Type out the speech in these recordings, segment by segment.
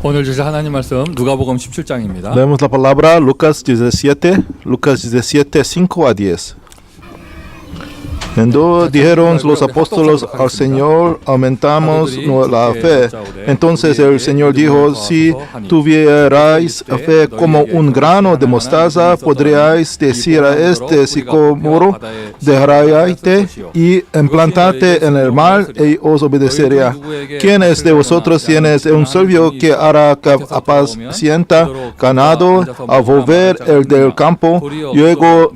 오늘 주실 하나님 말씀 누가복음 17장입니다. Leemos la palabra Lucas 17, 5 a 10. Entonces dijeron los apóstoles al Señor, aumentamos la fe. Entonces el Señor dijo, si tuvierais fe como un grano de mostaza, podríais decir a este sicómoro, dejaráte y implantate en el mar, y os obedecería. ¿Quién es de vosotros tienes un siervo que hará apacienta ganado a volver el del campo? Luego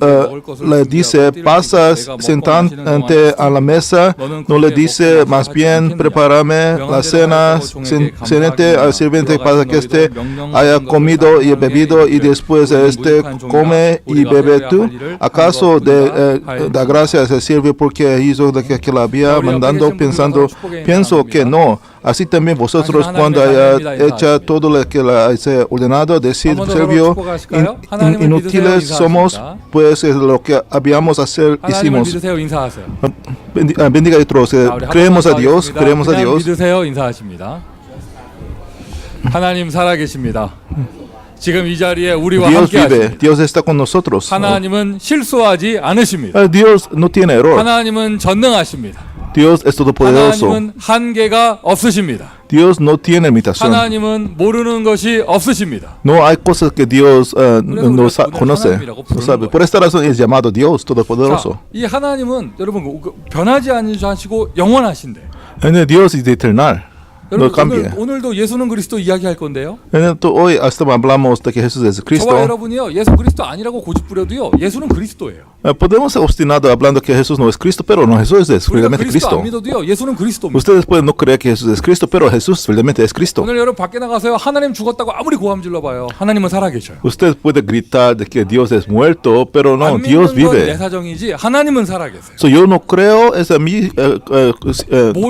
le dice, pasas sentante a la mesa, no le dice más bien prepárame la cena, senente al sirviente para que éste haya comido y bebido y después éste come y bebe tú. ¿Acaso da gracias al siervo porque hizo lo que le había mandado? Pienso que no. Así también vosotros, cuando haya hecho todo lo que le haya ordenado, decid, siervo, inútiles somos, pues es lo que habíamos hacer, hicimos. Bendiga a otros. Creemos a Dios, creemos a Dios. 하나님 살아계십니다. 지금 이 자리에 우리와 Dios 함께 vive, 하십니다. Dios está con nosotros. 하나님은 실수하지 않으십니다. Dios no tiene error. 하나님은 전능하십니다. Dios es todopoderoso. 하나님은 한계가 없으십니다. Dios no tiene limitación. 하나님은 모르는 것이 없으십니다. No hay cosas que Dios no conoce, no sabe. Por esta razón es llamado Dios todopoderoso. 자, 이 하나님은 여러분 변하지 않으시고 영원하신데. Dios es eternal. No 여러분 cambia. 오늘도 예수는 그리스도 이야기할 건데요. Hoy hablamos de que Jesús es Cristo. 저와 여러분이요 예수 그리스도 아니라고 고집 부려도요 예수는 그리스도예요. Podemos ser obstinados hablando que Jesús no es Cristo, pero no, Jesús es realmente Cristo. 안 믿어도요 예수는 그리스도입니다. Ustedes pueden no creer que Jesús es Cristo, pero Jesús realmente es Cristo. 오늘 여러분 밖에 나가서요 하나님 죽었다고 아무리 고함 질러봐요 하나님은 살아계셔요. Usted puede gritar de que Dios es muerto, pero no, Dios 내 vive. 사정이지 하나님은 살아계세요. So, yo no creo esa mi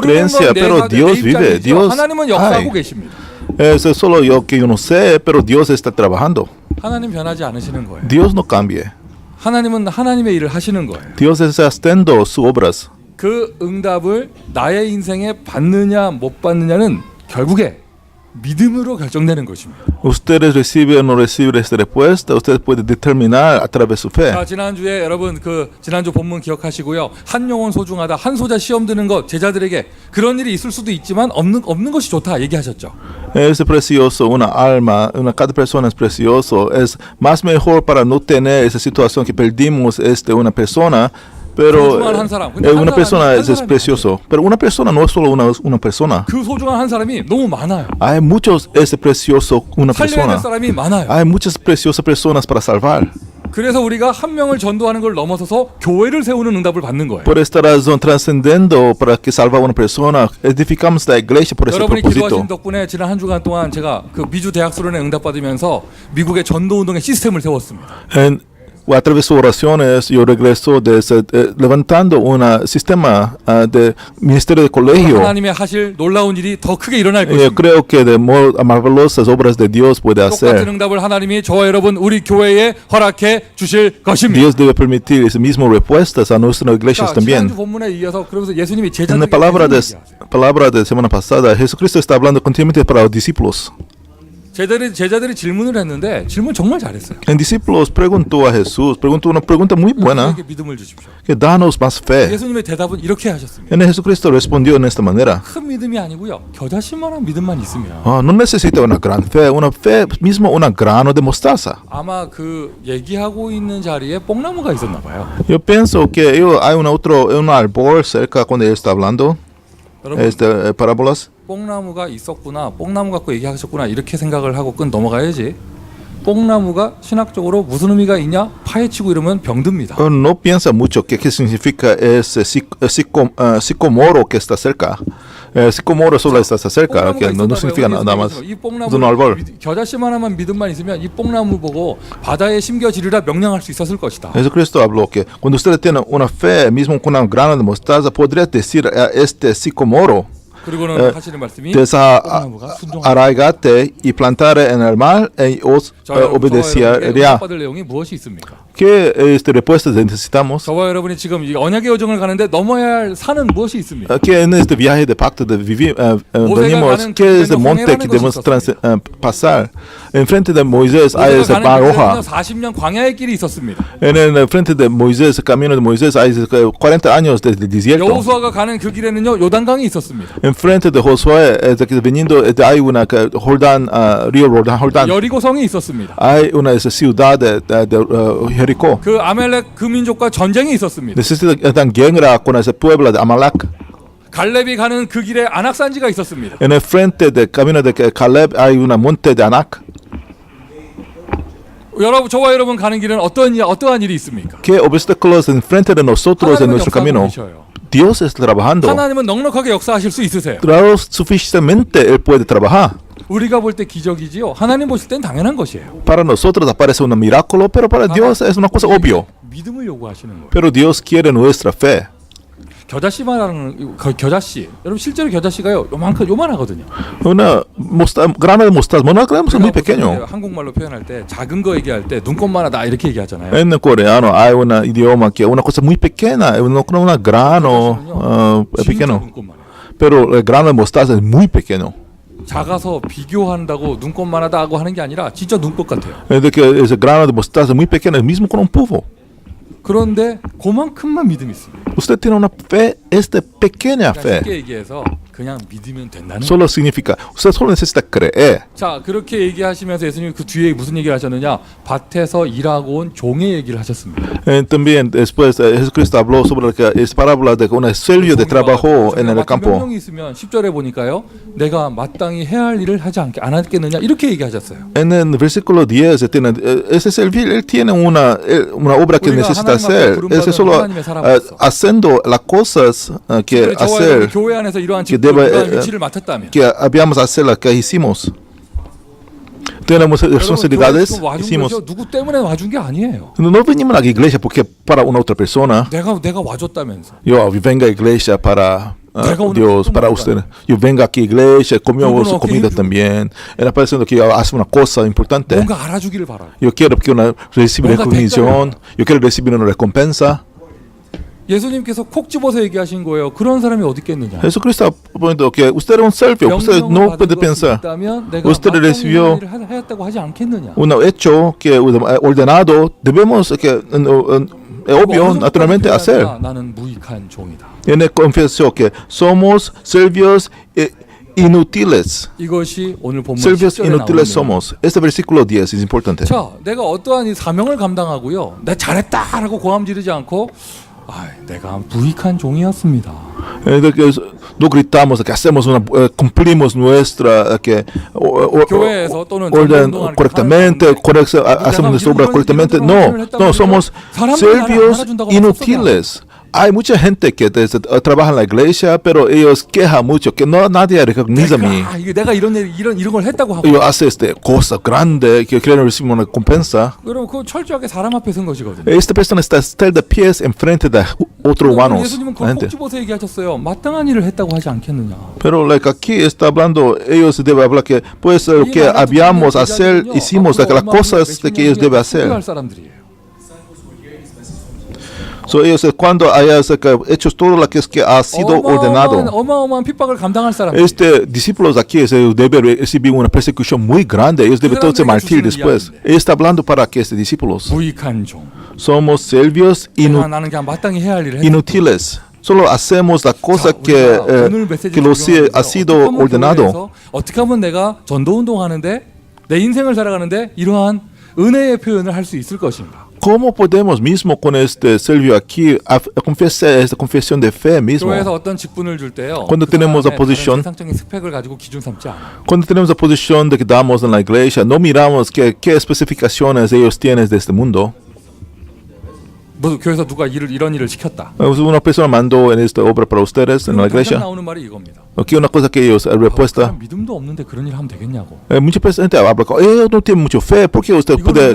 creencia, pero Dios vive. Dios 하나님은 역사하고 계십니다. Eso es solo yo que yo no sé, pero Dios está trabajando. 하나님 변하지 않으시는 거예요. Dios no cambie. 하나님은 하나님의 일을 하시는 거예요. Dios está haciendo sus obras. 그 응답을 나의 인생에 받느냐 못 받느냐는 결국에 믿음으로 결정되는 것입니다. Ustedes reciben o no reciben esta respuesta, ustedes pueden determinar a través de su fe. 자, 지난주에 여러분 지난주 본문 기억하시고요. 한 영혼 소중하다. 한 소자 시험 드는 것 제자들에게 그런 일이 있을 수도 있지만 없는 것이 좋다 얘기하셨죠. Es precioso una alma, cada persona es precioso. Es más mejor para no tener esa situación que perdimos una persona. Pero una persona es precioso. Pero una persona no es solo una persona. 그 소중한 한 사람이 너무 많아요. Hay muchos es precioso una 살려야 될 persona. 사람이 많아요. Hay muchas preciosas personas para salvar. 그래서 우리가 한 명을 전도하는 걸 넘어서서 교회를 세우는 응답을 받는 거예요. Por esta razón, trascendiendo para que salva a una persona, edificamos la iglesia por ese 여러분이 propósito. 기도하신 덕분에 지난 한 주간 동안 제가 그 미주 대학수련회 응답받으면서 미국의 전도 운동의 시스템을 세웠습니다. A través de oraciones, yo regreso levantando un sistema de ministerio de colegio. 하나님의 하실 놀라운 일이 더 크게 일어날 Yo 것입니다. creo que de maravillosas obras de Dios puede 똑같은 hacer. 응답을 하나님이 저와 여러분 우리 교회에 허락해 주실 것입니다. Dios debe permitir esas mismas respuestas a nuestras iglesias 자, también. 지난주 본문에 이어서 그러면서 예수님이 En la 제자들에게 palabra de semana pasada, Jesucristo está hablando continuamente para los discípulos. 제자들이 질문을 했는데 질문 정말 잘했어요. El discípulos preguntó a Jesús, preguntó una pregunta muy buena, 우리에게 믿음을 주십시오. que danos más fe. 예수님의 대답은 이렇게 하셨습니다. En Jesucristo respondió en esta manera. 큰 믿음이 아니고요. 겨자씨만한 믿음만 있으면 No necesita una gran fe mismo un grano de mostaza. 아마 그 얘기하고 있는 자리에 뽕나무가 있었나 봐요. Yo pienso que hay un árbol cerca cuando él está hablando parábolas. 뽕나무가 있었구나, 뽕나무 갖고 얘기하셨구나 이렇게 생각을 하고 끝 넘어가야지. 뽕나무가 신학적으로 무슨 의미가 있냐 파헤치고 이러면 병듭니다. No piensa mucho qué significa ese sicomoro que está cerca. Sicomoro solo está cerca, que no significa nada más. 이 Es un árbol. 뽕나무 겨자씨만한 믿음만 있으면 이 뽕나무 보고 바다에 심겨지리라 명령할 수 있었을 것이다. Jesucristo habló que cuando ustedes tienen una fe, mismo con un grano de mostaza, podría decir a este sicomoro 그리고는 하시는 말씀이 뽕나무가 순종하라. desarraigate y plantare en el mar y os obedecería. 받을 내용이 무엇이 있습니까? ¿Qué respuesta necesitamos? 저와 여러분이 지금 이 언약의 여정을 가는데 넘어야 할 산은 무엇이 있습니까? Que en este viaje de pacto de venimos, ¿qué es el monte que debemos pasar? Enfrente de Moisés hay ese mar roja. 40년 광야의 길이 있었습니다. En el frente de Moisés, el camino de Moisés, hay 40 años de desierto. 여호수아가 가는 그 길에는요 요단강이 있었습니다. Enfrente de Josué, veniendo, hay una Jordán, río Jordán. 여리고성이 있었습니다. Hay una ciudad de Jericó. 그 아멜렉 그 민족과 전쟁이 있었습니다. Necesitan guerra con ese pueblo de Amalek. 갈렙이 가는 그 길에 아낙산지가 있었습니다. En el frente del camino de Caleb hay una monte de Anak. 여러분, 저와 여러분 가는 길은 어떠한 일이 있습니까? ¿Qué obstáculos enfrente de nosotros en nuestro camino? Dios está trabajando. 하나님은 넉넉하게 역사하실 수 있으세요. Claro, suficientemente Él puede trabajar. 우리가 볼 때 기적이지요. 하나님 보실 땐 당연한 것이에요. Para nosotros aparece un milagro, pero para Dios es una cosa obvia. 믿음을 요구하시는 거예요. Pero Dios quiere nuestra fe. 겨자씨 말하는 겨자씨. 여러분 실제로 겨자씨가요. 요만하거든요. Una grano de mostaza, una grano muy pequeño. 한국말로 표현할 때 작은 거 얘기할 때 눈꽃만하다 이렇게 얘기하잖아요. En coreano hay un idioma que una cosa muy pequeña, una grano pequeño. Pero el grano de mostaza es muy pequeño. 작아서 비교한다고 눈꽃만하다고 하는 게 아니라 진짜 눈꽃 같아요. Es de que ese grano de mostaza muy pequeño, el mismo con un pulpo. 그런데 그만큼만 믿음이 있습니다. Usted tiene una fe, esta pequeña fe. 쉽게 얘기해서 그냥 믿으면 된다는 Solo significa, usted solo necesita creer. 자, 그렇게 얘기하시면서 예수님이 그 뒤에 무슨 얘기를 하셨느냐? 밭에서 일하고 온 종의 얘기를 하셨습니다. También después Jesucristo habló sobre esa parábola de un servicio de trabajo en el campo. 명령이 있으면 10절에 보니까요. 내가 마땅히 해야 할 일을 하지 안 하겠느냐? 이렇게 얘기하셨어요. En el versículo 10 tiene ese servicio, él tiene una obra que necesita hacer. Es solo haciendo las cosas que hacer. 교회 안에서 이러한 위치를 맡았다면. Que habíamos hacer las que hicimos. Tenemos responsabilidades, hicimos. 누구 때문에 와준 게 아니에요. No venimos a la iglesia porque para una otra persona. 내가 와줬다면서. Yo vengo a la iglesia para Dios, para usted. Yo vengo aquí a la iglesia, comemos su comida también. Era pareciendo que yo hace una cosa importante. 뭔가 알아주기를 바라요. Yo quiero que reciba recognición. Yo quiero recibir una recompensa. 예수님께서 콕 집어서 얘기하신 거예요. 그런 사람이 어디 있겠느냐. Jesucristo poniendo que usted era un servio, usted no puede pensar. Usted recibió un hecho que ordenado, debemos que obvio, naturalmente hacer. 나는 무익한 종이다. En el confesó que somos servios inútiles. 이것이 오늘 본문 Servios inútiles somos. Este versículo 10 es importante. 자, 내가 어떠한 이 사명을 감당하고요. 내가 잘했다라고 고함 지르지 않고 내가 무익한 종이었습니다. No gritamos que hacemos cumplimos nuestra orden correctamente, hacemos nuestra obra correctamente. No, somos servios inútiles. Hay mucha gente que trabaja en la iglesia, pero ellos quejan mucho que nadie reconoce a mí. 내가 이런 걸 했다고 하고. Yo hace cosa grande que quieren recibir una recompensa. 여러분, 그 철저하게 사람 앞에 선 것이거든요. Esta persona está de pies enfrente de otros humanos. 예수님은 그걸 꼭 집어서 얘기하셨어요. 마땅한 일을 했다고 하지 않겠느냐. Pero aquí está hablando, ellos deben hablar que pues lo que habíamos hacer, hicimos las cosas que ellos deben hacer. So, ellos cuando hayas hecho todo lo que ha sido ordenado. 어마어마한 핍박을 감당할 사람. Discípulos aquí deben recibir una persecución muy grande. Ellos deben todos martir después. Él está hablando para que discípulos. 무익한 종. Somos servios 나는 그냥 마땅히 해야 할 일을 inútiles. Solo hacemos la cosa que ha sido ordenado. 어떻게 하면 내가 전도 운동하는데 내 인생을 살아가는데 이러한 은혜의 표현을 할 수 있을 것인가? ¿Cómo podemos mismo con este servicio aquí confesar esta confesión de fe mismo? Cuando tenemos la posición, de que damos en la iglesia, no miramos qué especificaciones ellos tienen de este mundo. 교회에서 누가 이런 일을 시켰다. Una persona mandó en esta obra para ustedes en la iglesia. Aquí una cosa que ellos respuesta. 믿음도 없는데 그런 일 하면 되겠냐고. Mucha gente habla, no tiene mucha fe, ¿por qué usted puede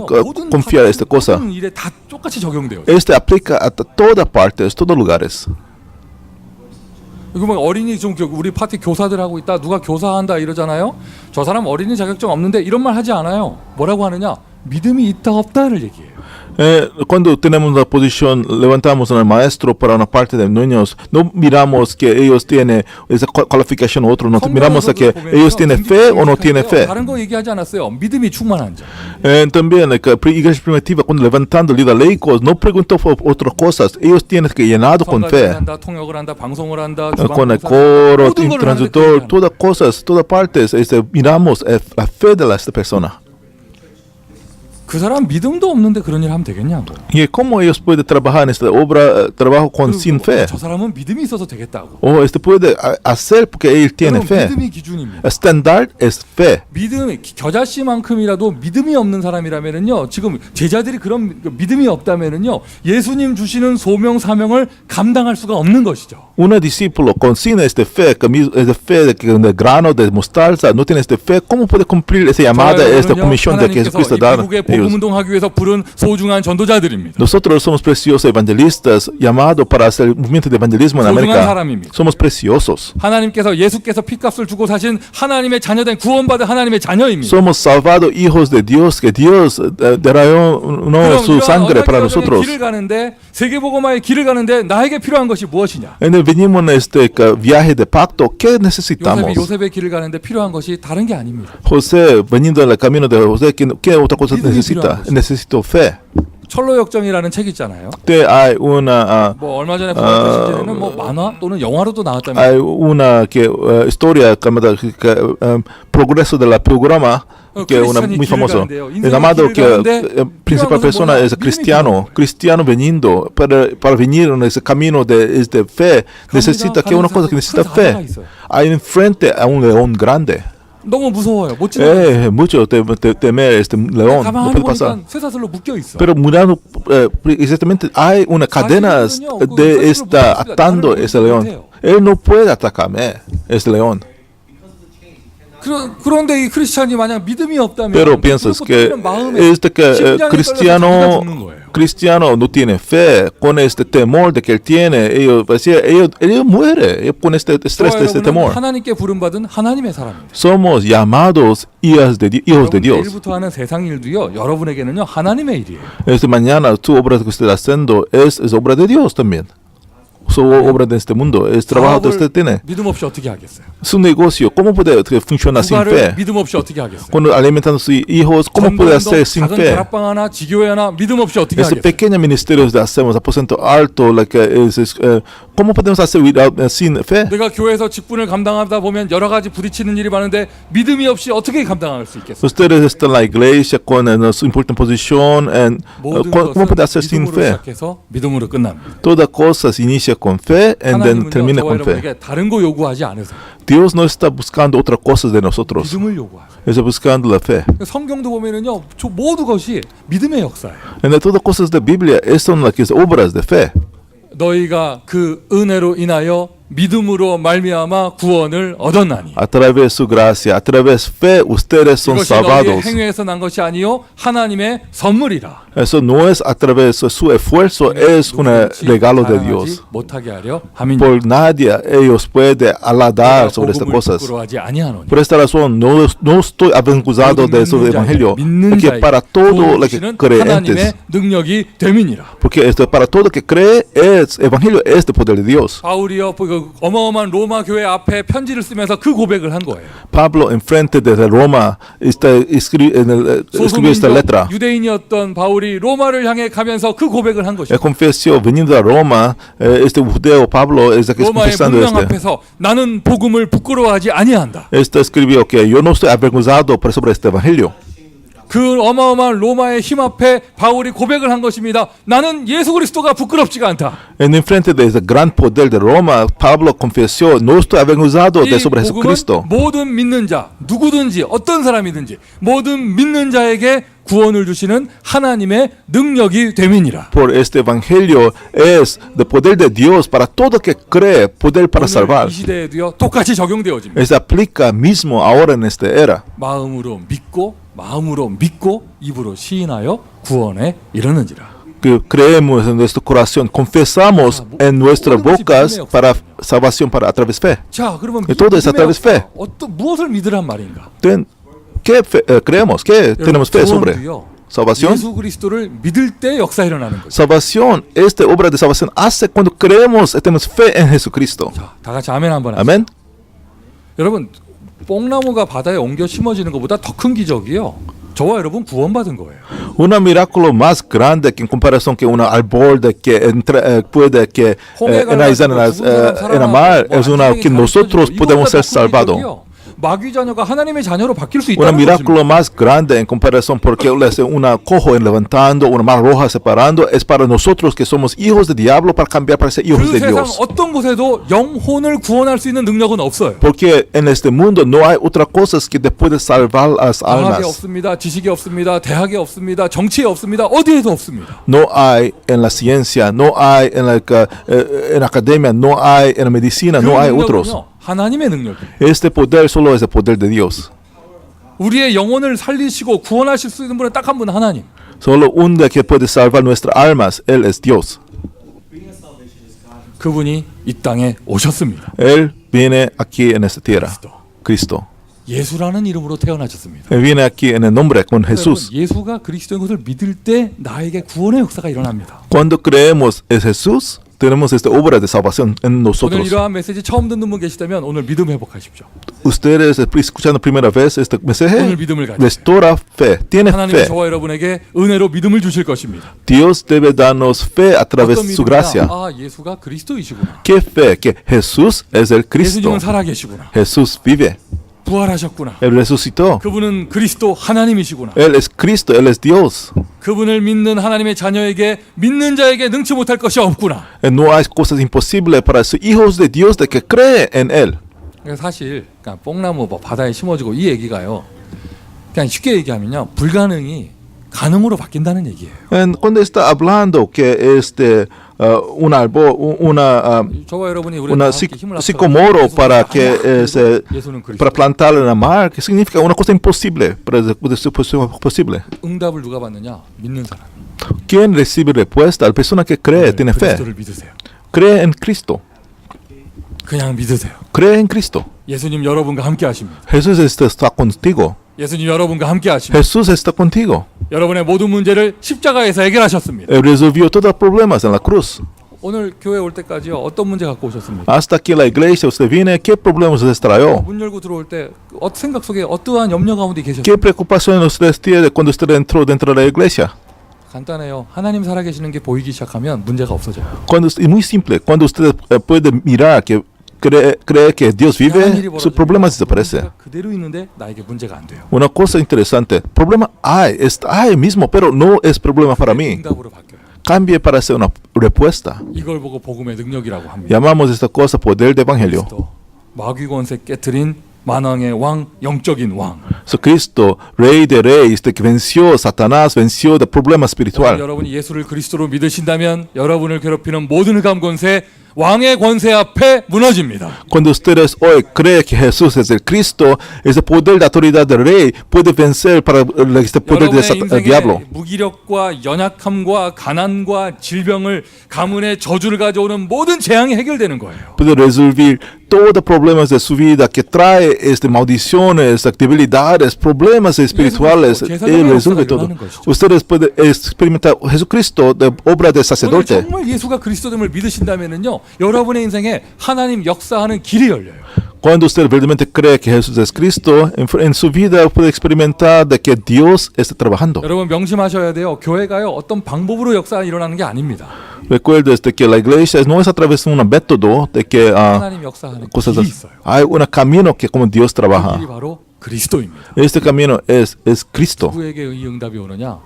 confiar en esta cosa? 모든 일에 다 똑같이 적용돼요. Este aplica a todas partes, todos lugares. 그러면 어린이 좀 우리 파티 교사들 하고 있다 누가 교사한다 이러잖아요. 저 사람 어린이 자격증 없는데 이런 말 하지 않아요. 뭐라고 하느냐? 믿음이 있다 없다를 얘기해요. Cuando tenemos la posición, levantamos al maestro para una parte de niños, no miramos que ellos tienen esa cualificación u otro, no miramos a que ellos tienen fe o no tienen fe. 다른 거 얘기하지 않았어요. 믿음이 충만한 자. También la iglesia primitiva, cuando levantando líderes laicos, no preguntó por otras cosas, ellos tienen que llenado con fe. 한다, 통역을 한다, 방송을 한다, Con el coro, transitor, todas cosas, todas partes, miramos la fe de esta persona. 그 사람 믿음도 없는데 그런 일 하면 되겠냐고. ¿Y cómo ellos pueden trabajar en esta obra, trabajo con sin fe? 저 사람은 믿음이 있어서 되겠다고. O puede hacer porque él tiene fe. 믿음이 기준입니다. Standard es fe. 믿음 겨자씨만큼이라도 믿음이 없는 사람이라면은요. 지금 제자들이 그런 믿음이 없다면은요. 예수님 주시는 소명 사명을 감당할 수가 없는 것이죠. Un discípulo con sin fe, de fe de grano de mostaza, no tiene fe, ¿cómo puede cumplir esa llamada, esta comisión de que Jesucristo da? 복음운동하기 위해서 부른 소중한 전도자들입니다. Nosotros somos preciosos evangelistas llamados para hacer el movimiento de evangelismo en América. 사람입니다. Somos preciosos. 하나님께서 예수께서 피값을 주고 사신 하나님의 자녀된 구원받은 하나님의 자녀입니다. Somos salvados hijos de Dios, que Dios derramó su sangre para nosotros. 길을 가는데 세계복음화의 길을 가는데 나에게 필요한 것이 무엇이냐? Venimos en este viaje de pacto, ¿qué necesitamos? 요셉의 길을 가는데 필요한 것이 다른 게 아닙니다. José, veniendo en el camino de José, ¿qué otra cosa necesita? Necesito fe. 철로 역정이라는 책 있잖아요. Hay una 뭐 얼마 전에 보았던 뭐 만화 또는 영화로도 나왔다면 hay una historia llamada Progreso de la Programa, que es una muy famoso. El llamado que principal persona es cristiano veniendo para venir en ese camino de fe, necesita que una cosa que necesita fe. Hay enfrente a un león grande. 너무 무서워요. 못 mucho temer este león, no puede pasar. 쇠사슬로 묶여 있어. Pero mirando exactamente hay una cadena de esta atando ese león. Él no puede atacarme, ese león. 그런데 이 크리스찬이 만약 믿음이 없다면 Pero piensas que cristiano no tiene fe, con este temor de que él tiene, ellos muere con este estrés de este temor. 하나님께 부름받은 하나님의 사람입니다. Somos llamados hijos de Dios. 내일부터 하는 세상 일도요. 여러분에게는요 하나님의 일이에요. Mañana tu obra que usted está haciendo es obra de Dios también. Su obra de este mundo, es trabajo que usted tiene. 믿음 없이 어떻게 하겠어요? Su negocio, ¿cómo puede funcionar sin fe? 믿음 없이 어떻게 하겠어요? Cuando alimentando a sus hijos, ¿cómo puede hacer sin fe? 다락방 하나, 지교회 하나 믿음 없이 어떻게 Este 하겠어요? pequeño ministerio que hacemos, aposento alto, ¿cómo podemos hacer sin fe? 내가 교회에서 직분을 감당하다 보면 여러 가지 부딪히는 일이 많은데 믿음이 없이 어떻게 감당할 수 있겠어요? Ustedes están en la iglesia con su importante posición, ¿cómo puede hacer sin fe? 시작해서 믿음으로 끝납니다. Toda cosa se inicia con fe y then termina con fe. 다른 거 요구하지 않으세요. Dios no está buscando otra cosa de nosotros. 믿음을 요구하세요. Está buscando la fe. 성경도 보면은요, 모든 것이 믿음의 역사예요. En todas cosas de Biblia son las obras de fe. 너희가 그 은혜로 인하여 믿음으로 말미암아 구원을 얻었나니. A través de su gracia, a través de fe, ustedes son salvados. 이것이 너희의 행위에서 난 것이 아니요 하나님의 선물이라. Eso no es a través de su esfuerzo, es un regalo de Dios. 못하게 하려 함이니. Por nadie ellos pueden aladar sobre estas cosas. Por esta razón no estoy avergonzado de su evangelio, porque para todo lo que creyentes, 능력이 됨이니라. porque esto para todo lo que cree es evangelio es de poder de Dios. 바울이요 그 어마어마한 로마 교회 앞에 편지를 쓰면서 그 고백을 한 거예요. Pablo enfrente de Roma escribió esta letra. 유대인이었던 바울이 로마를 향해 가면서 그 고백을 한 것이죠. Confesó veniendo a Roma, este judeo Pablo está 로마의 confesando 문명 앞에서 나는 복음을 부끄러워하지 아니한다. Este escribió que yo no estoy avergonzado por sobre este evangelio. 그 어마어마한 로마의 힘 앞에 바울이 고백을 한 것입니다. 나는 예수 그리스도가 부끄럽지가 않다. En frente de ese gran poder de Roma, Pablo confesó, no estoy avergonzado de sobre Jesucristo. 모든 믿는 자, 누구든지 어떤 사람이든지 모든 믿는 자에게 구원을 주시는 하나님의 능력이 됨이니라. Por este evangelio es de poder de Dios para todo que cree, poder para salvar. 이 시대에도요 똑같이 적용되어집니다. Se aplica mismo ahora en esta era. 마음으로 믿고 입으로 시인하여 구원에 이르는지라. que creemos en nuestro corazón, confesamos en nuestras bocas para salvación para a través de fe. 자, 그러면 Y todo es a través de fe. 어떤 무엇을 믿으란 말인가? ¿Qué creemos? ¿Qué tenemos fe sobre? 구원도요, Salvación. 예수 그리스도를 믿을 때 역사 일어나는 거죠. Salvación, esta obra de salvación hace cuando creemos y tenemos fe en Jesucristo. 자, 다 같이 아멘 한번 하시죠. Amén. 여러분, 뽕나무가 바다에 옮겨 심어지는 것보다 더 큰 기적이요, 저와 여러분 구원받은 거예요. Un milagro más grande que en comparación que un árbol de que puede que enraizar en la mar es una que nosotros podemos ser salvados. 마귀 자녀가 하나님의 자녀로 바뀔 수 Un 있다는 milagro 것입니다. más grande en comparación porque una cojo en levantando, una mar roja separando, es para nosotros que somos hijos del diablo para cambiar para ser hijos 그 de 세상 Dios. 어떤 곳에도 영혼을 구원할 수 있는 능력은 없어요. Porque en este mundo no hay otra cosa que te puede salvar las 과학에 almas. 없습니다. 지식이 없습니다. 대학에 없습니다. 정치에 없습니다. 어디에도 없습니다. No hay en la ciencia, no hay en la academia, no hay en la medicina, no hay otros. 능력은요, 하나님의 능력이에요. Este poder solo es el poder de Dios. 우리의 영혼을 살리시고 구원하실 수 있는 분은 딱 한 분, 하나님. Solo un que puede salvar nuestras almas, Él es Dios. 그분이 이 땅에 오셨습니다. Él viene aquí en esta tierra, Cristo. 예수라는 이름으로 태어나셨습니다. Él viene aquí en el nombre con Jesús. 여러분, 예수가 그리스도인 것을 믿을 때 나에게 구원의 역사가 일어납니다. Cuando creemos en Jesús, tenemos esta obra de salvación en 오늘 nosotros. 이러한 메시지 처음 듣는 분 계시다면 오늘 믿음 회복하십시오. Ustedes escuchando primera vez este 오늘 mensaje, 믿음을 가지고 restaura fe, tiene 하나님은 fe. 저와 여러분에게 은혜로 믿음을 주실 것입니다. Dios debe darnos fe a través 어떤 de su 믿음이냐? gracia. 아, 예수가 그리스도이시구나. ¿Qué fe? Que Jesús es el Cristo. 예수님은 살아계시구나. Jesús vive. 부활하셨구나. Él resucitó. 그분은 그리스도 하나님이시구나. Él es Cristo, Él es Dios. 그분을 믿는 하나님의 자녀에게 믿는 자에게 능치 못할 것이 없구나. No hay cosas imposibles para los hijos de Dios de que cree en Él. 그러니까 사실 그러니까 뽕나무 뭐 바다에 심어지고 이 얘기가요, 그냥 쉽게 얘기하면요, 불가능이 가능으로 바뀐다는 얘기예요. Cuando está hablando que un árbol, 저와 여러분이 우리 una sicomoro para que 예수는 그리스도. para plantar en la mar, que significa una cosa imposible, pero es posible. 응답을 누가 받느냐? 믿는 사람. ¿Quién recibe respuesta? La persona que cree, tiene fe. 그리스도를 믿으세요. Cree en Cristo. 그냥 믿으세요. Cree en Cristo. 예수님 여러분과 함께 하십니다. Jesús está contigo. 예수님 여러분과 함께 하십니다. Jesús está contigo. 여러분의 모든 문제를 십자가에서 해결하셨습니다. Él resolvió todos los problemas en la cruz. 오늘 교회 올 때까지요, 어떤 문제 갖고 오셨습니까? Hasta aquí la iglesia usted viene, ¿qué problemas usted trajo? 문 열고 들어올 때 생각 속에 어떠한 염려 가운데 계셨어요? ¿Qué preocupación usted tiene cuando usted entró dentro de la iglesia? 간단해요. 하나님 살아계시는 게 보이기 시작하면 문제가 없어져요. Es muy simple. Cuando usted puede mirar que cree que Dios vive, su problema desaparece. 그대로 있는데 나에게 문제가 안 돼요. Una cosa interesante, problema hay mismo, pero no es problema para mí. 응답으로 바뀌어요. Cambie para ser una respuesta. 이걸 보고 복음의 능력이라고 합니다. Llamamos esta cosa poder de evangelio. 그리스도, 마귀 권세 깨트린 만왕의 왕, 영적인 왕. Cristo, Rey de Reyes, que venció Satanás, venció el problema espiritual. 여러분이 예수를 그리스도로 믿으신다면 여러분을 괴롭히는 모든 흑암 권세, 왕의 권세 앞에 무너집니다. Cuando ustedes hoy creen que Jesús es el Cristo, ese poder de autoridad del Rey puede vencer para este poder del diablo. 무기력과 연약함과 가난과 질병을, 가문의 저주를 가져오는 모든 재앙이 해결되는 거예요. Puede resolver todos los problemas de su vida que trae maldiciones, debilidades, problemas espirituales. Él resuelve todo. Ustedes pueden experimentar Jesucristo de obra de sacerdote. 정말 예수가 그리스도됨을 믿으신다면은요, 여러분의 인생에 하나님 역사하는 길이 열려요. Cuando usted verdaderamente cree que Jesús es Cristo, en su vida puede experimentar de que Dios está trabajando. 여러분 명심하셔야 돼요. 교회가요, 어떤 방법으로 역사가 일어나는 게 아닙니다. Recuerde de que la iglesia no es a través de un método de que 하나님 역사하는 cosas 길이 así. 있어요. Hay un camino que como Dios 그 trabaja. 길이 바로 그리스도입니다. Este camino es Cristo. 누구에게 이 응답이 오느냐?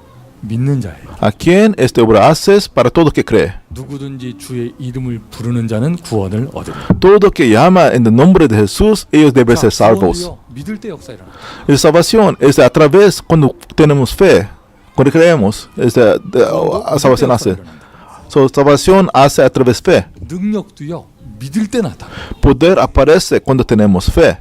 믿는 자예요. ¿A quién esta obra haces? Para todo que cree. 누구든지 주의 이름을 부르는 자는 구원을 얻으리라. Todo que llama en el nombre de Jesús, ellos deben ser salvos. 구원이요, 믿을 때 역사 일어나. La salvación es a través cuando tenemos fe, cuando creemos, salvación hace. So, salvación hace a través de fe. 능력도요, 믿을 때 나타나. Poder aparece cuando tenemos fe.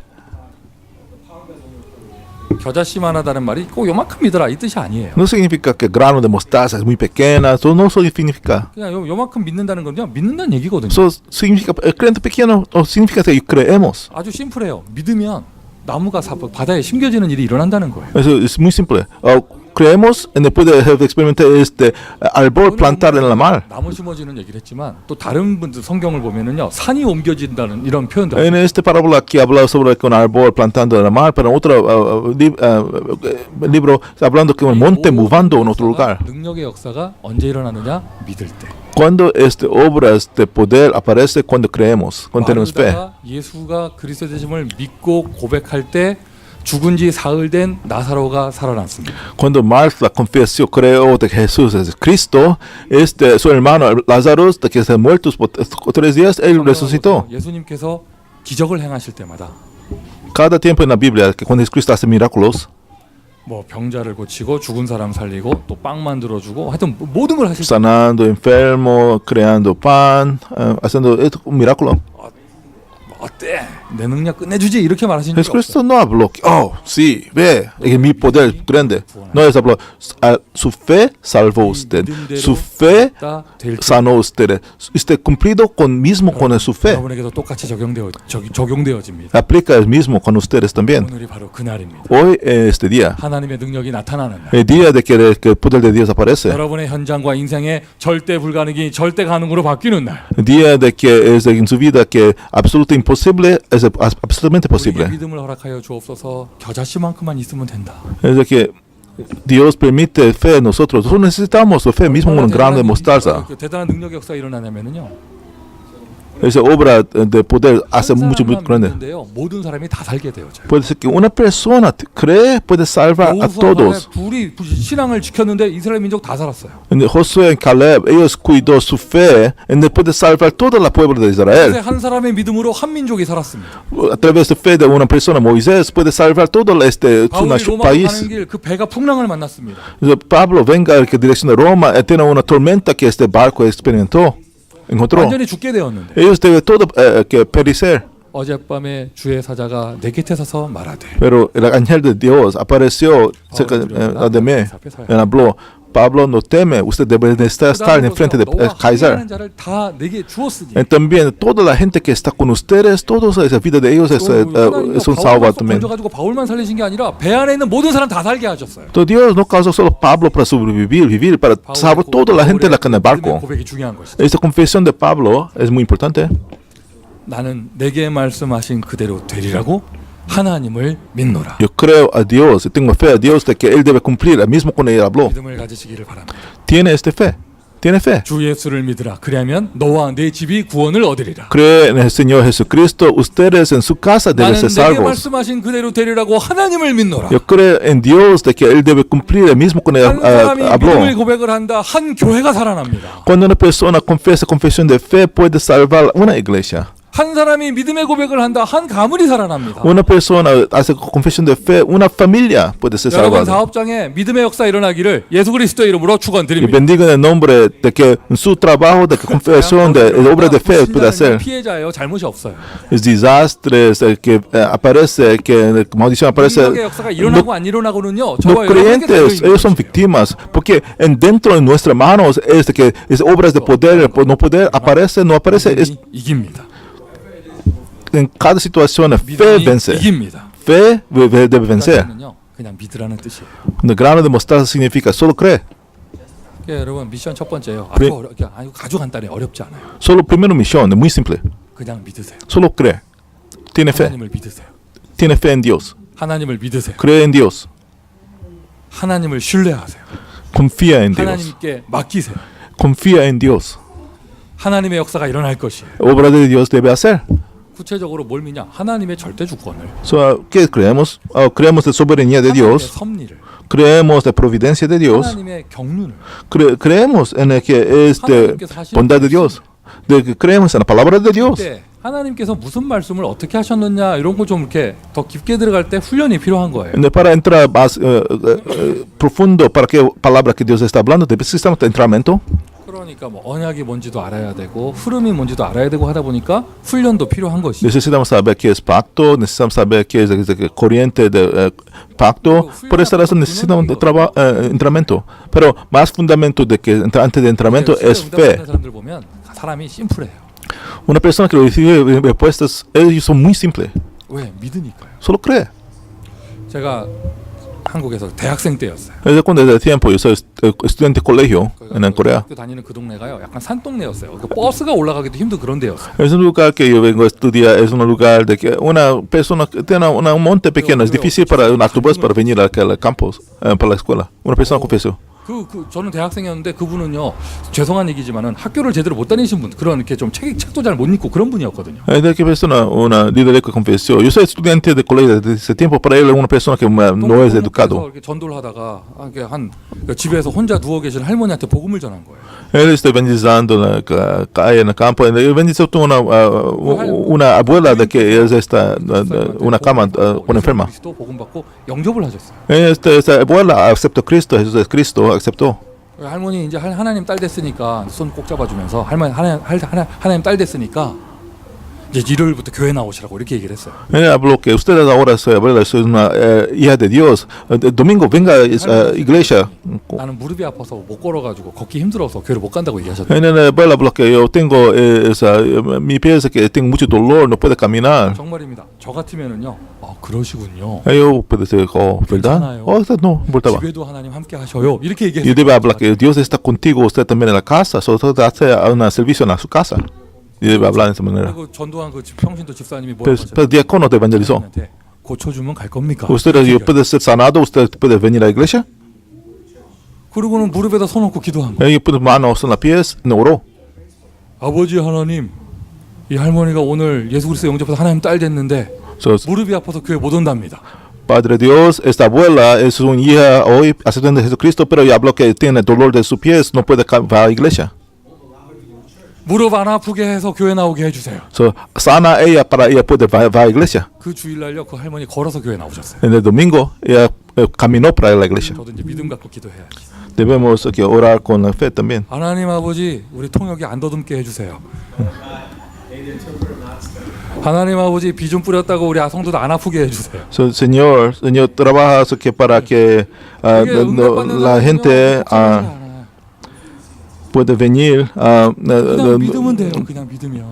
겨자씨만하다는 말이 꼭 요만큼 믿어라 이 뜻이 아니에요. No significa que grano de mostaza es muy pequeña, eso no significa. 그냥 요만큼 믿는다는 건 그냥 믿는다는 얘기거든요. Eso significa, el creyente pequeño o significa que creemos. 아주 심플해요. 믿으면 나무가 바다에 심겨지는 일이 일어난다는 거예요. Eso es muy simple. Creemos en después de experimentar este árbol plantar en la mar. 나무 심어지는 얘기를 했지만 또 다른 분들 성경을 보면은요 산이 옮겨진다는 이런 표현도 En esta parábola aquí habla sobre un árbol plantando en la mar, pero en otro libro está hablando que un monte movando en otro lugar. 능력의 역사가 언제 일어나느냐 믿을 때. Cuando obras de poder aparece cuando creemos, cuando tenemos fe. 마르다가 예수가 그리스도 되심을 믿고 고백할 때 죽은 지 사흘 된 나사로가 살아났습니다. Cuando Marta confesó, creo de Jesús es Cristo, su hermano Lázaro, de que se muerto por 3 días, él resucitó. 예수님께서 기적을 행하실 때마다 Cada tiempo en la Biblia, que cuando Cristo hace milagros, 뭐 병자를 고치고 죽은 사람 살리고 또 빵 만들어주고 하여튼 모든 걸 하실 때 sanando enfermo, creando pan, haciendo un milagro. 어때? 내 능력 끝내주지 이렇게 말하신 적 없어요. Jesucristo no habló, sí, ve, es mi poder grande. No es habló, su fe salvó usted, su fe sanó usted. Usted cumplido mismo con su fe. 여러분에게도 똑같이 적용되어집니다. Aplica el mismo con ustedes también. 오늘이 바로 그날입니다. Hoy es este día, 하나님의 능력이 나타나는 날. el día de que el poder de Dios aparece. 여러분의 현장과 인생의 절대 불가능이 절대 가능으로 바뀌는 날. El día de que es en su vida que absolutamente imposible es absolutamente 우리에게 posible. 믿음을 허락하여 주옵소서. 겨자씨만큼만 있으면 된다. Es de que Dios permite fe en nosotros. Nosotros necesitamos fe mismo con un grano de mostaza. 대단한 능력의 역사가 일어나냐면요. Esa obra de poder hace mucho muy grande. 믿는데요. 모든 사람이 다 살게 되어져요. Puede ser que una persona cree puede salvar a todos. 불이 신앙을 지켰는데 이스라엘 민족 다 살았어요. Josué y Caleb, ellos cuidó su fe y después de salvar todo el pueblo de Israel. 한 사람의 믿음으로 한 민족이 살았습니다. A través de fe de una persona, Moisés puede salvar todo 바울이 su 로마 país. 가는 길 그 배가 풍랑을 만났습니다. Pablo venga en dirección de Roma, tiene una tormenta que este barco experimentó, encontró. 완전히 죽게 되었는데 Ellos deben todo que perecer. 어젯밤에 주의 사자가 내 곁에 서서 말하되 Pero el ángel de Dios apareció cerca de mí y habló, Pablo, no teme, usted debe de estar en frente de César. 다 내게 주었으니 Y también toda la gente que está con ustedes, toda esa vida de ellos es un salvador también. 가지고 바울만 살리신 게 아니라 배 안에 있는 모든 사람 다 살게 하셨어요. Entonces Dios no causó solo Pablo para vivir, para salvar toda la gente en el barco. 고백이 중요한 것이죠. Esta confesión de Pablo es muy importante. 나는 내게 말씀하신 그대로 되리라고 하나님을 믿노라. Yo creo a Dios, tengo fe a Dios de que Él debe cumplir, el mismo con Él habló. 믿음을 가지시기를 바랍니다. Tiene fe, tiene fe. 주 예수를 믿으라. 그리하면 너와 내 집이 구원을 얻으리라. Cree en el Señor Jesucristo, ustedes en su casa deben 나는 ser 내게 salvos. 말씀하신 그대로 되리라고 하나님을 믿노라. Yo creo en Dios de que Él debe cumplir el mismo con Él 한 사람이 habló. 믿음을 고백을 한다. 한 교회가 살아납니다. Cuando una persona confiesa confesión de fe puede salvar una iglesia. 한 사람이 믿음의 고백을 한다. 한 가문이 살아납니다. Una persona hace confesión de fe, una familia puede ser 여러분 salvada. 사업장에 믿음의 역사 일어나기를 예수 그리스도의 이름으로 Y 축원드립니다. bendigo en el nombre de que en su trabajo de confesión de obra de fe puede hacer. 피해자예요. 잘못이 없어요. Es desastres que aparece, que maldición aparece. 능력의 역사가 일어나고 안 일어나고는요. Los 저와 여러분에게 creyentes, ellos son víctimas, porque dentro de nuestras manos es de que es obras de poder, no poder, aparece, no aparece, es 이깁니다. en cada situación fe 믿음이 vence. 이깁니다. Fe debe vencer. 그러니까는요, 그냥 믿으라는 뜻이에요. El grano de mostaza significa solo cree. 여러분 미션 첫 번째예요. 그래. 아주 간단해 어렵지 않아요. Solo primera misión, muy simple. 그냥 믿으세요. Solo cree. Tiene fe. 하나님을 믿으세요. Tiene fe en Dios. 하나님을 믿으세요. Cree en Dios. 하나님을 신뢰하세요. Confía en Dios. 하나님께 맡기세요. Confía en Dios. 하나님의 역사가 일어날 것이에요. Obra de Dios debe hacer. 구체적으로 뭘 믿냐? 하나님의 절대 주권을. ¿Qué creemos? Creemos de soberanía de 하나님의 Dios. 섭리를. Creemos de providencia de Dios. 하나님의 경륜을. Creemos en el que es de bondad de Dios. Creemos en la palabra de Dios. 그때 하나님께서 무슨 말씀을 어떻게 하셨느냐 이런 거 좀 이렇게 더 깊게 들어갈 때 훈련이 필요한 거예요. Para entrar más profundo para qué palabra que Dios está hablando, necesitamos entrenamiento. 그러니까 뭐 언약이 뭔지도 알아야 되고 흐름이 뭔지도 알아야 되고 하다 보니까 훈련도 필요한 것이죠. Necesitamos saber qué es pacto, necesitamos saber qué es corriente de pacto. Por esta razón necesitamos entrenamiento. Pero más fundamento de que antes de entrenamiento es fe. 사람들 보면 사람이 심플해요. Una persona que recibe respuestas, ellos son muy simples. 왜? 믿으니까요. Solo cree. 제가 한국에서 대학생 때였어요. Desde cuando de tiempo yo soy estudiante de colegio en Corea. 학교 다니는 그 동네가요. 약간 산동네였어요. 그 버스가 올라가기도 힘든 그런 데였어요. Es un lugar que yo vengo a estudiar, es un lugar de que una persona que tiene un monte pequeño, es difícil para un autobús para venir al campus, para la escuela. Una persona confesó. 저는 대학생이었는데 그분은요. 죄송한 얘기지만은 학교를 제대로 못 다니신 분, 그런 이렇게 좀 책도 잘 못 읽고 그런 분이었거든요. De que persona, una líder que confesó. Yo soy estudiante de colegio desde ese tiempo, para él es una persona que no es educado. 이렇게 전도를 하다가 집에서 혼자 누워 계신 할머니한테 복음을 전한 거예요. Él está evangelizando en la calle, en el campo. Evangelizó una abuela de que está una cama con enferma. 복음 받고 영접을 하셨어요. Esta abuela aceptó Cristo, Jesús es Cristo, aceptó. 할머니 이제 하나님 딸 됐으니까 손 꼭 잡아주면서 할머니 하나님 딸 됐으니까 이제 일요일부터 교회 나오시라고 이렇게 얘기를 했어요. Habló que ustedes ahora son una hija de Dios. Domingo venga a la iglesia. 나는 무릎이 아파서 못 걸어가지고 걷기 힘들어서 교회를 못 간다고 얘기하셨어요. La abuela habló que yo tengo mi pie que tengo mucho dolor, no puedo caminar. 정말입니다. 저 같으면은요. 그러시군요. Yo puedo decir, ¿verdad? No importaba. 집에도 하나님 함께 하셔요. 이렇게 얘기했어요. Yo debe hablar que Dios está contigo, usted también en la casa, solo hace un servicio en su casa. Y debe hablar de esa manera. 그리고 전도한 그 평신도 집사님이 뭐라고 하셨어요? Pero diácono te evangelizó. 고쳐주면 갈 겁니까? Usted puede ser sanado, usted puede venir a la iglesia. 그리고는 무릎에다 손 얹고 기도한 거예요. Y pone manos en los pies, no oró. 아버지 하나님, 이 할머니가 오늘 예수 그리스도 영접해서 하나님 딸 됐는데 무릎이 아파서 교회 못 온답니다. Padre Dios, esta abuela es una hija hoy aceptando a Jesucristo, pero ya habló que tiene dolor de sus pies, no puede ir a la iglesia. 무릎 안 아프게 해서 교회 나오게 해주세요. Sana ella para ella poder ir a la iglesia. 그 주일날요, 그 할머니 걸어서 교회 나오셨어요. En el domingo ella caminó para ir a la iglesia. 저도 이제 믿음 갖고 기도해야지. Debemos orar con la fe también. 하나님 아버지, 우리 통역이 안 더듬게 해주세요. 하나님 아버지, 비 좀 뿌렸다고 우리 성도들 안 아프게 해주세요. Señor, trabaja para que la gente puede venir, 그냥 믿으면 돼요. 그냥 믿으면.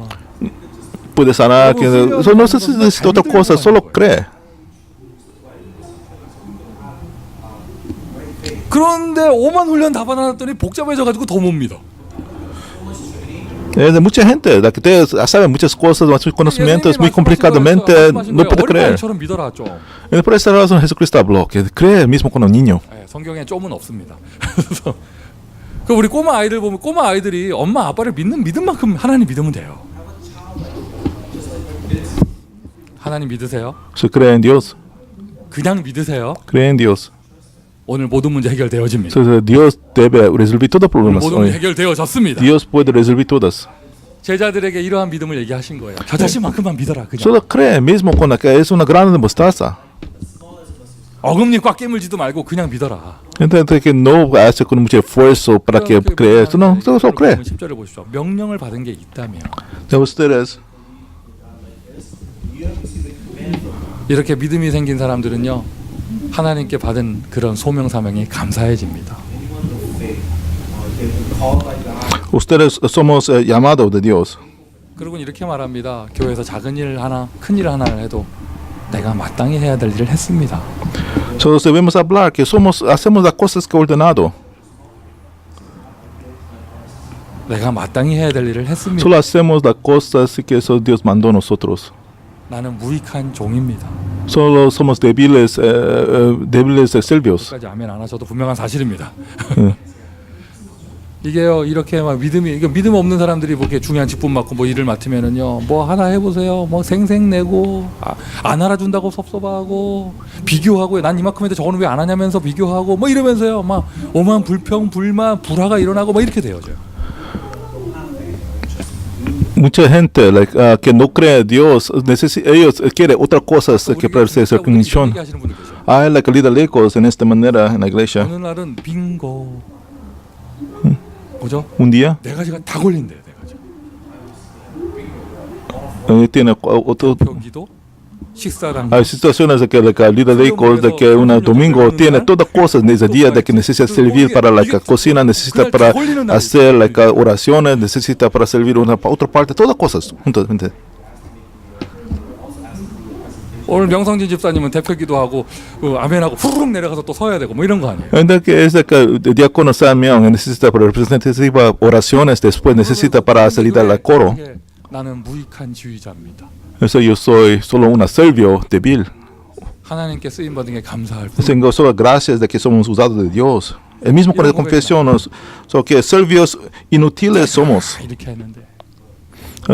puede sanar, que no se necesita otra cosa, solo cree. 그런데 오만 훈련 다 받아놨더니 복잡해져가지고 더 못 믿어. Mucha gente, la que sabe muchas cosas, muchos conocimientos, muy complicadamente, no puede creer. 믿어라 좀. Por esa razón Jesucristo habló, que cree mismo con un niño. 성경에 좀은 없습니다. 그 우리 꼬마 아이들 보면 꼬마 아이들이 엄마 아빠를 믿는 만큼 하나님 믿으면 돼요. 하나님 믿으세요? Se cree en Dios. 그냥 믿으세요? Cree en Dios. 오늘 모든 문제 해결되어집니다. Dios debe resolver todos los problemas. 모든 문제 해결되어졌습니다. Dios puede resolver todas. 제자들에게 이러한 믿음을 얘기하신 거예요. 겨자씨만큼만 믿어라. 그냥. Solo cree mismo con la que es una grana de mostaza. 어금니 꽉 깨물지도 말고 그냥 믿어라. Entonces que no hace con mucho esfuerzo para que crea. No, solo cree. 10절을 보십시오. 명령을 받은 게 있다면. De ustedes. 이렇게 믿음이 생긴 사람들은요. 하나님께 받은 그런 소명 사명이 감사해집니다. Ustedes somos llamados de Dios. 그리고 이렇게 말합니다. 교회에서 작은 일 하나, 큰 일 하나를 해도 내가 마땅히 해야 될 일을 했습니다. Solo debemos hablar que hacemos las cosas que ordenado. 내가 마땅히 해야 될 일을 했습니다. Solo hacemos las cosas que eso Dios mandó a nosotros. 나는 무익한 종입니다. Solo somos débiles serbios. 까지 아멘 안 하셔도 분명한 사실입니다. 이게요 이렇게 막 믿음 없는 사람들이 뭐 이렇게 중요한 직분 맡고 뭐 일을 맡으면은요 뭐 하나 해보세요 뭐 생색 내고 안 알아준다고 섭섭하고 비교하고 난 이만큼 했는데 저거는 왜 안 하냐면서 비교하고 뭐 이러면서요 막 오만 불평 불만 불화가 일어나고 막 이렇게 되어져요. Mucha gente que no cree en Dios, ellos quieren otras cosas que para ser cognición. Hay la calidad lejos en esta manera en la iglesia. 어느 날은 빙고 뭐죠? Un día 4가지가 다 걸린대요. 4가지. tiene otro. 표기도 식사랑 Hay situaciones de que la vida de hijos, de que un domingo tiene todas cosas en ese día, de que necesita servir para la cocina, necesita para hacer oraciones, necesita para servir una otra parte, todas cosas juntamente. 오늘 명성진 집사님은 대표기도 하고 아멘하고 후루룩 내려가서 또 서야 되고 뭐 이런 거 아니에요? De que es de que el diácono Samuel necesita para representar oraciones, después necesita para salir al coro. 나는 무익한 지휘자입니다. Eso yo soy solo un servio débil. 하나님께 쓰임 받은 게 감사할 뿐. Tengo solo gracias de que somos usados de Dios. El mismo con la confesión, so que servios inútiles somos. 이렇게 했는데.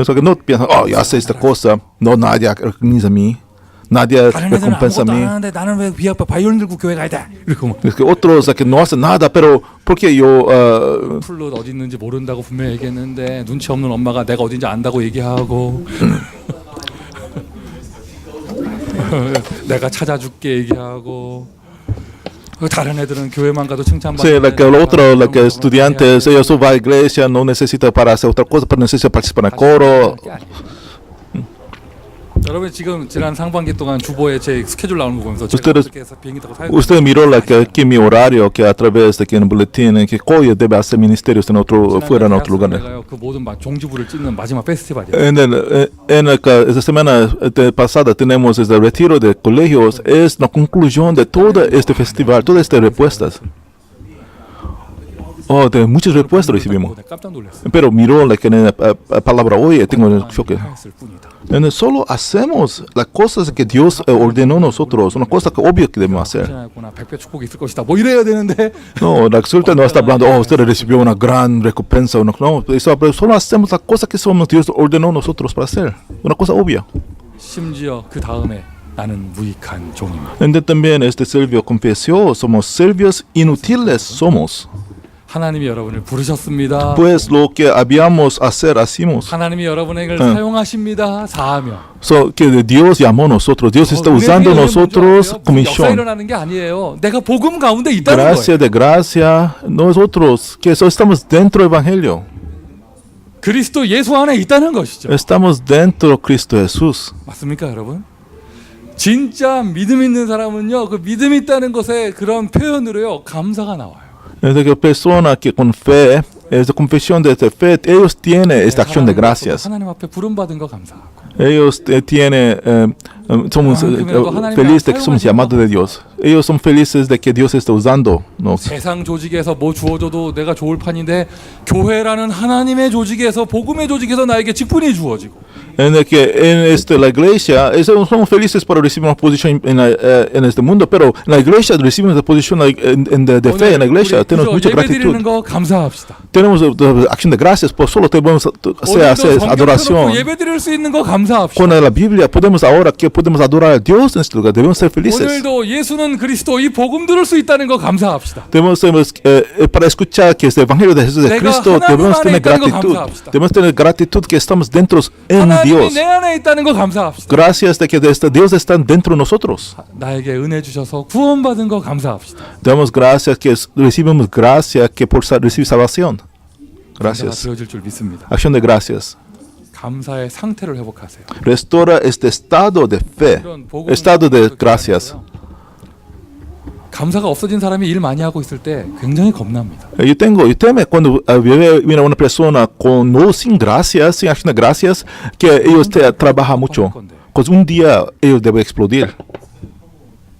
So que no piensan, oh, yo hago esta cosa, no nadie organiza a mí, nadie recompensa a mí. 나는 왜 비아빠 바이올린 들고 교회 가야 돼? 이렇게 뭐. Es que otros que no hacen nada, pero porque yo 플룻 어디 있는지 모른다고 분명히 얘기했는데 눈치 없는 엄마가 내가 어딘지 안다고 얘기하고 내가 찾아줄게 얘기하고 다른 애들은 교회만 가도 칭찬받는. sí, la que el otro, la que estudiantes, ellos van a la iglesia, no necesita para hacer otra cosa, pero necesita participar en el coro. 여러분 지금 지난 상반기 동안 주보에 제 스케줄 나오는 거 보면서 Ustedes- 어떻게 해서 비행기 타고 살고 Usted miró la que aquí mi horario, que a través de aquí en el boletín, que Coya debe hacer ministerios en otro, fuera en otro lugar. 그 모든 종지부를 찍는 마지막 페스티벌이에요. Esta semana pasada tenemos el retiro de colegios, es la conclusión de todo este festival, todas estas respuestas. Oh, de muchas respuestas recibimos. 깜짝 놀랐어요. Pero miró la que en la palabra hoy, tengo el choque. 했을 뿐이다. Solo hacemos las cosas que Dios ordenó a nosotros, una cosa que obvio que debemos hacer. 지나갔구나. 100배 축복이 있을 것이다. 뭐 이래야 되는데 No, la exulta no está hablando, oh, usted recibió una gran recompensa. No, solo hacemos las cosas que somos Dios ordenó a nosotros para hacer. Una cosa obvia. 심지어 그 다음에 나는 무익한 종입니다. También este servio confesó, somos servios inútiles somos. 하나님이 여러분을 부르셨습니다. Pues lo que habíamos hacer, hacemos. 하나님이 여러분에게 사용하십니다. 사하며. So, que Dios llamó a nosotros, Dios está usando a nosotros como 역사 misión. 일어나는 게 아니에요. 내가 복음 가운데 있다는 Gracia 거예요. de gracia, nosotros que estamos dentro del Evangelio, 그리스도 예수 안에 있다는 것이죠. estamos dentro de Cristo Jesús. 맞습니까, 여러분? 진짜 믿음 있는 사람은요, 그 믿음 있다는 것에 그런 표현으로요, 감사가 나와요. Es de que persona que con fe, es de confesión de fe, ellos tienen esta acción de gracias. 하나님 앞에 부름 받은 거 감사하고. Ellos tienen, somos felices de que somos llamados de Dios. Ellos son felices de que Dios está usando. ¿No? 세상 조직에서 뭐 주어져도 내가 좋을 판인데 교회라는 하나님의 조직에서 복음의 조직에서 나에게 직분이 주어지고. En el que en la iglesia somos felices para recibir una posición en este mundo, pero en la iglesia recibimos la posición de fe en la iglesia. Tenemos mucha gratitud. 거 감사합시다. Tenemos acción de gracias, pues solo podemos hacer adoración. 예배드릴 수 있는 거 감사합시다. Con la Biblia podemos ahora que podemos adorar a Dios en este lugar. Debemos ser felices. 오늘도 예수는 그리스도 이 복음 들을 수 있다는 거 감사합시다. Debemos para escuchar que es el Evangelio de Jesús de Cristo, debemos tener gratitud. Debemos tener gratitud que estamos dentro en Dios. 내 안에 있다는 거 감사합시다. Gracias de que Dios está dentro de nosotros. 나에게 은혜 주셔서 구원받은 거 감사합시다. Damos gracias que recibimos gracia que por recibir salvación. Gracias. 되어질 줄 믿습니다. Acción de gracias. 감사의 상태를 회복하세요. Restaura este estado de fe, estado de gracias. 감사가 없어진 사람이 일 많이 하고 있을 때 굉장히 겁납니다. Yo temo cuando viene una persona con no sin gracias, sin acción de gracias, que ellos trabajan mucho. Pues un día ellos deben explodir.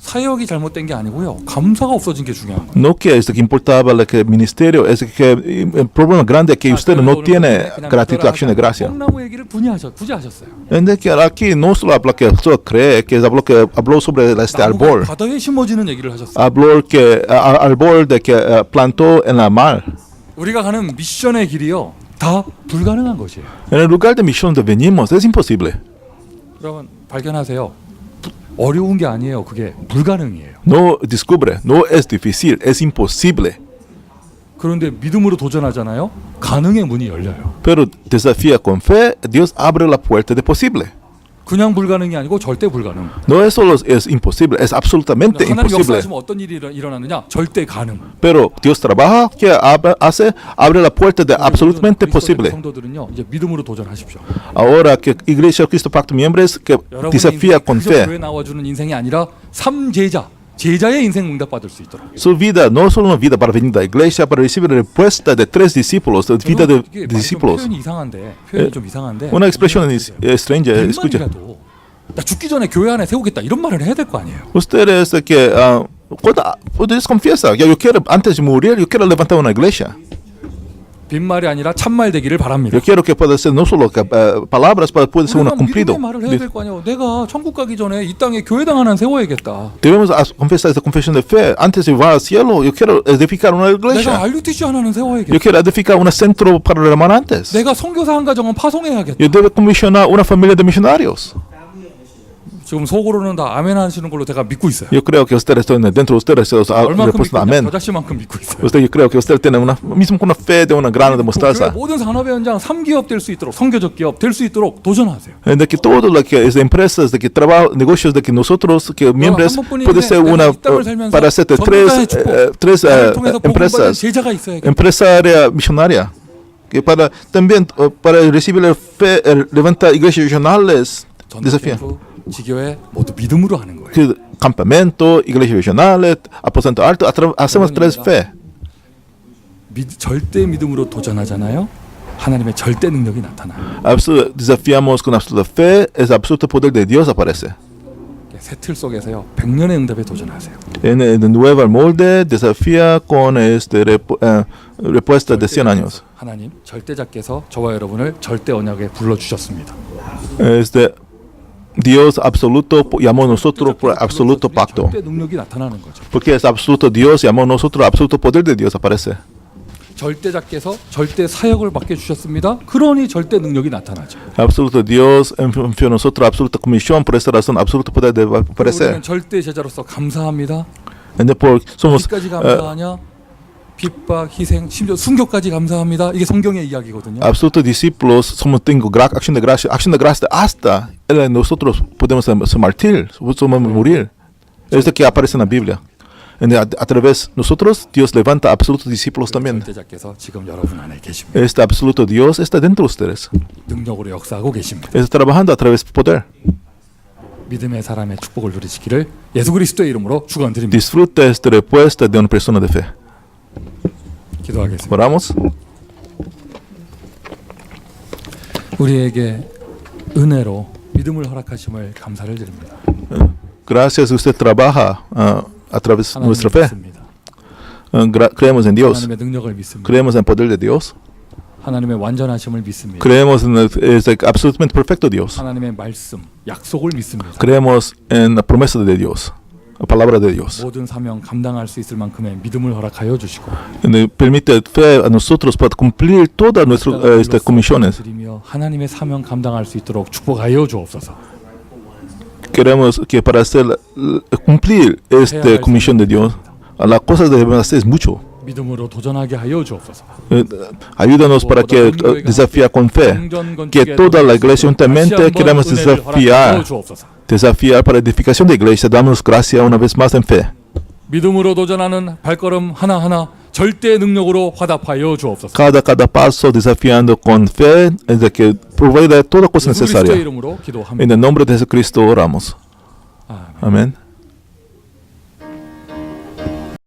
사역이 잘못된 게 아니고요. 감사가 없어진 게 중요한 거예요. No que es que importaba el ministerio, es que el problema grande es que usted no tiene gratitud, acción de gracia. 뽕나무 얘기를 굳이 하셨어요. En que aquí no solo habla que solo cree, que habló sobre este árbol. 바다에 심어지는 얘기를 하셨어요. Habló que árbol de que plantó en la mar. 우리가 가는 미션의 길이요. 다 불가능한 것이에요. En el lugar de misión de venimos es imposible. 여러분 발견하세요. 어려운 게 아니에요. 그게 불가능이에요. No descubre, no es difícil, es imposible. 그런데 믿음으로 도전하잖아요. 가능의 문이 열려요. Pero desafía con fe, Dios abre la puerta de posible. 그냥 불가능이 아니고 절대 불가능. No es solo es imposible, es absolutamente 하나님 imposible. 역사하시면 어떤 일이 일어나느냐? 절대 가능. Pero Dios trabaja, que abre la puerta de absolutamente posible. 성도들은요, 이제 믿음으로 도전하십시오. Ahora que Iglesia de Cristo Pacto Miembros que 여러분의 desafía 인생이 con 그저 fe. 교회 나와주는 인생이 아니라 삼제자, 제자의 인생 응답받을 수 있도록. Su vida no solo una vida para venir a la iglesia, para recibir la respuesta de 3 discípulos, la vida de 이게 discípulos. 표현이 이상한데, 표현이 좀 이상한데. Una expresión extraña, escucha. 빈말이라도 나 죽기 전에 교회 안에 세우겠다 이런 말을 해야 될 거 아니에요. Ustedes que ustedes confiesan, yo quiero antes de morir, yo quiero levantar una iglesia. 빈말이 아니라 참말 되기를 바랍니다. Yo quiero que pueda ser no solo palabras, pero puede ser un 우리가 cumplido. 믿음의 말을 해야 될 거 아니에요. 내가 천국 가기 전에 이 땅에 교회당 하나 세워야겠다. Debemos confesar esta confesión de fe. Antes de ir al cielo, yo quiero edificar una 내가 iglesia. RUTC 하나는 세워야겠다. Yo quiero edificar un centro para los remanentes. 내가 선교사 한 가정은 파송해야겠다. Yo debo comisionar una familia de misionarios. 지금 속으로는 다 아멘 하시는 걸로 제가 믿고 있어요. Yo creo que ustedes están dentro de ustedes, 얼마큼 respuesta 믿고 있냐? amén. 겨자씨만큼 믿고 있어요. Yo creo que ustedes tienen una mismo una fe de una grano de 교회 mostaza. 모든 산업의 현장 3기업 될 수 있도록 선교적 기업 될 수 있도록 도전하세요. De que todo lo que es de empresas, de que trabajo, negocios, de que nosotros, que miembros, puede ser una para hacer tres empresas, empresaria misionaria, que para también para recibir la fe, levantar iglesias regionales, desafía. 지교회 모두 믿음으로 하는 거예요. Que campamento, iglesias regionales, aposento alto, hacemos tres fe. 절대 믿음으로 도전하잖아요. 하나님의 절대 능력이 나타나요. Desafiamos con absoluta fe, el absoluto poder de Dios aparece. 새 틀 속에서요. 100년의 응답에 도전하세요. En el nuevo molde desafía con respuesta de 100 años. 하나님 절대자께서 저와 여러분을 절대 언약에 불러 주셨습니다. Dios absoluto llamó a nosotros por absoluto pacto. 절대 능력이 나타나는 거죠. Porque es absoluto Dios llamó a nosotros, absoluto poder de Dios aparece. 절대자께서 절대 사역을 맡겨 주셨습니다. 그러니 절대 능력이 나타나죠. Absoluto Dios envió a nosotros absoluta comisión, por esta razón absoluto poder debe aparecer. 우리는 절대 제자로서 감사합니다. Somos 어디까지 감사하냐? 핍박, 희생, 심지어 순교까지 감사합니다. 이게 성경의 이야기거든요. absolutos discípulos, somos tengo acción de gracia hasta nosotros podemos ser martir, podemos morir. Es lo que aparece en la Biblia. A través de nosotros, Dios levanta absolutos discípulos también. 절대자께서 지금 여러분 안에 계십니다. Este absoluto Dios está dentro de ustedes. 능력으로 역사하고 계십니다. Está trabajando a través del poder. 믿음의 사람의 축복을 누리시기를 예수 그리스도의 이름으로 축원드립니다. Disfruta esta respuesta de una persona de fe. 기도하겠습니다. Oramos. 우리에게 은혜로 믿음을 허락하심을 감사를 드립니다. Gracias, usted trabaja a través de nuestra fe. 믿습니다. Creemos en Dios. 하나님의 능력을 믿습니다. Creemos en el poder de Dios. 하나님의 완전하심을 믿습니다. Creemos en el absolutamente perfecto Dios. 하나님의 말씀, 약속을 믿습니다. Creemos en la promesa de Dios, la palabra de Dios. 모든 사명 감당할 수 있을 만큼의 믿음을 허락하여 주시고 Permite fe a nosotros para cumplir todas nuestras comisiones. 드리며 하나님의 사명 감당할 수 있도록 축복하여 주옵소서. Queremos que para cumplir esta comisión de Dios, las cosas que debemos hacer es mucho. 믿음으로 도전하게 하여 주옵소서. Ayúdanos para que desafíe con fe, que toda la iglesia juntamente queremos desafiar para edificación de iglesia. Damos gracias una vez más en fe. 믿음으로 도전하는 발걸음 하나하나 절대 능력으로 화답하여 주옵소서. Cada paso desafiando con fe es de que provee toda cosa 예수 그리스도의 necesaria. 이름으로 기도합니다. En el nombre de Jesucristo oramos. Amén.